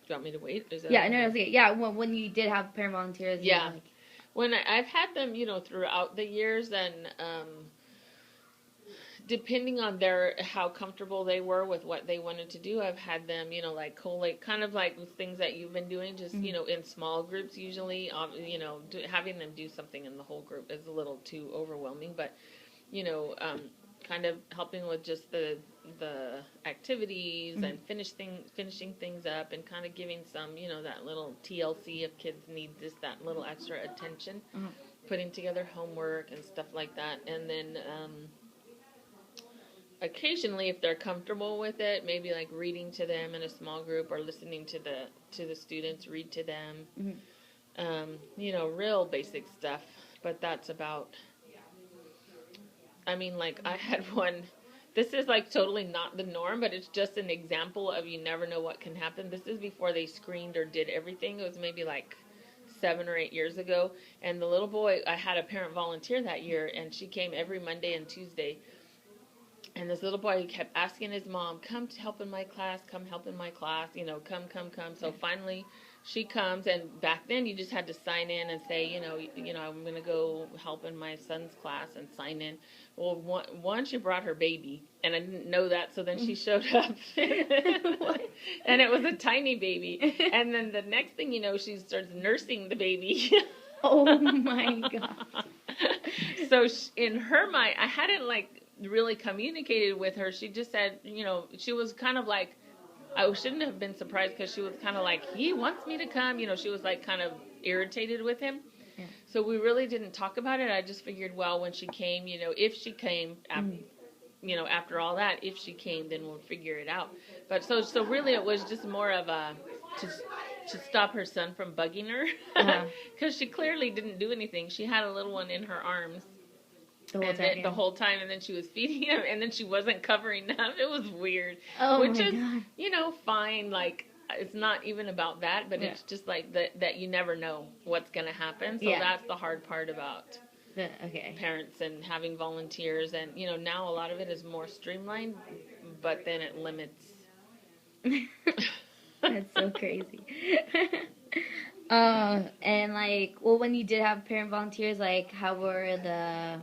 you want me to wait? Is that yeah, no, okay. Yeah, when you did have parent volunteers. Yeah. When I've had them, throughout the years, and depending on how comfortable they were with what they wanted to do, I've had them, like collate, kind of like with things that you've been doing, just in small groups usually. Having them do something in the whole group is a little too overwhelming, but kind of helping with just the activities and finishing things up, and kind of giving some, that little TLC if kids need just that little extra attention, putting together homework and stuff like that, and then occasionally, if they're comfortable with it, maybe like reading to them in a small group, or listening to the students read to them. Real basic stuff. But that's about. I mean, like I had one. This is like totally not the norm, but it's just an example of you never know what can happen. This is before they screened or did everything. It was maybe like 7 or 8 years ago, and the little boy. I had a parent volunteer that year, and she came every Monday and Tuesday. And this little boy kept asking his mom, come to help in my class, come help in my class, come. So finally she comes, and back then you just had to sign in and say, I'm going to go help in my son's class and sign in. Well, one, she brought her baby, and I didn't know that, so then she showed up. And it was a tiny baby. And then the next thing you know, she starts nursing the baby. Oh, my God. So in her mind, I hadn't, really communicated with her. She just said, she was kind of like, I shouldn't have been surprised, because she was kind of like, he wants me to come. She was like kind of irritated with him. Yeah. So we really didn't talk about it. I just figured, well, when she came, if she came, after all that, if she came, then we'll figure it out. But so really it was just more of to stop her son from bugging her, because she clearly didn't do anything. She had a little one in her arms. The whole time, and then she was feeding him, and then she wasn't covering up. It was weird. Oh, which my is, God. Fine. Like, it's not even about that, but it's just like that you never know what's going to happen. So that's the hard part about parents and having volunteers. And, now a lot of it is more streamlined, but then it limits. That's so crazy. And when you did have parent volunteers, how were the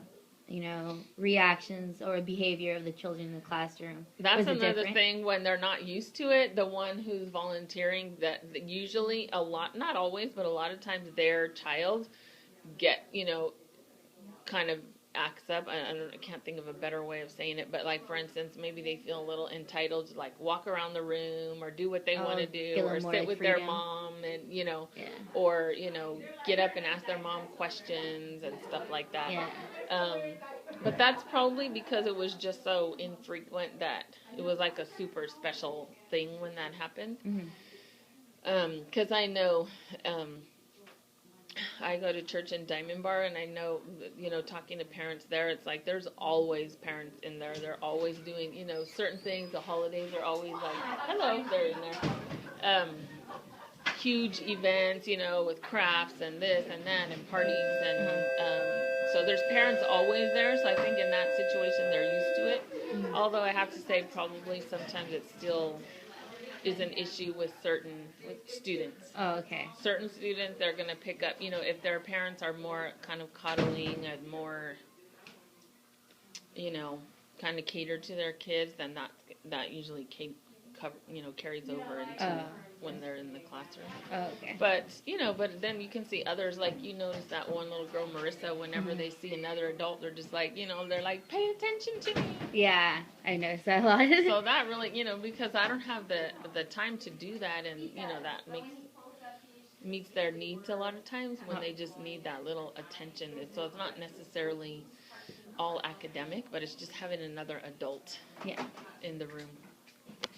reactions or behavior of the children in the classroom? That's another thing when they're not used to it. The one who's volunteering, that usually not always, but a lot of times their child kind of acts up. I can't think of a better way of saying it, but for instance, maybe they feel a little entitled to walk around the room or do what they want to do, or sit with their mom, and or get up and ask their mom questions and stuff like that. But that's probably because it was just so infrequent that it was like a super special thing when that happened. Because I know I go to church in Diamond Bar, and I know, talking to parents there, it's like there's always parents in there. They're always doing, certain things. The holidays are always like, hello, they're in there. Huge events, with crafts and this and that and parties. And so there's parents always there. So I think in that situation, they're used to it. Although I have to say, probably sometimes it still is an issue with students. Oh, okay. Certain students, they're going to pick up, if their parents are more kind of coddling and more, kind of catered to their kids, then that usually carries over into when they're in the classroom. Oh, okay. But then you can see others, you notice that one little girl, Marissa, whenever they see another adult, they're just they're like, pay attention to me. Yeah, I noticed that a lot. So that really, because I don't have the time to do that, and, that meets their needs a lot of times when they just need that little attention. So it's not necessarily all academic, but it's just having another adult in the room.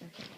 Okay.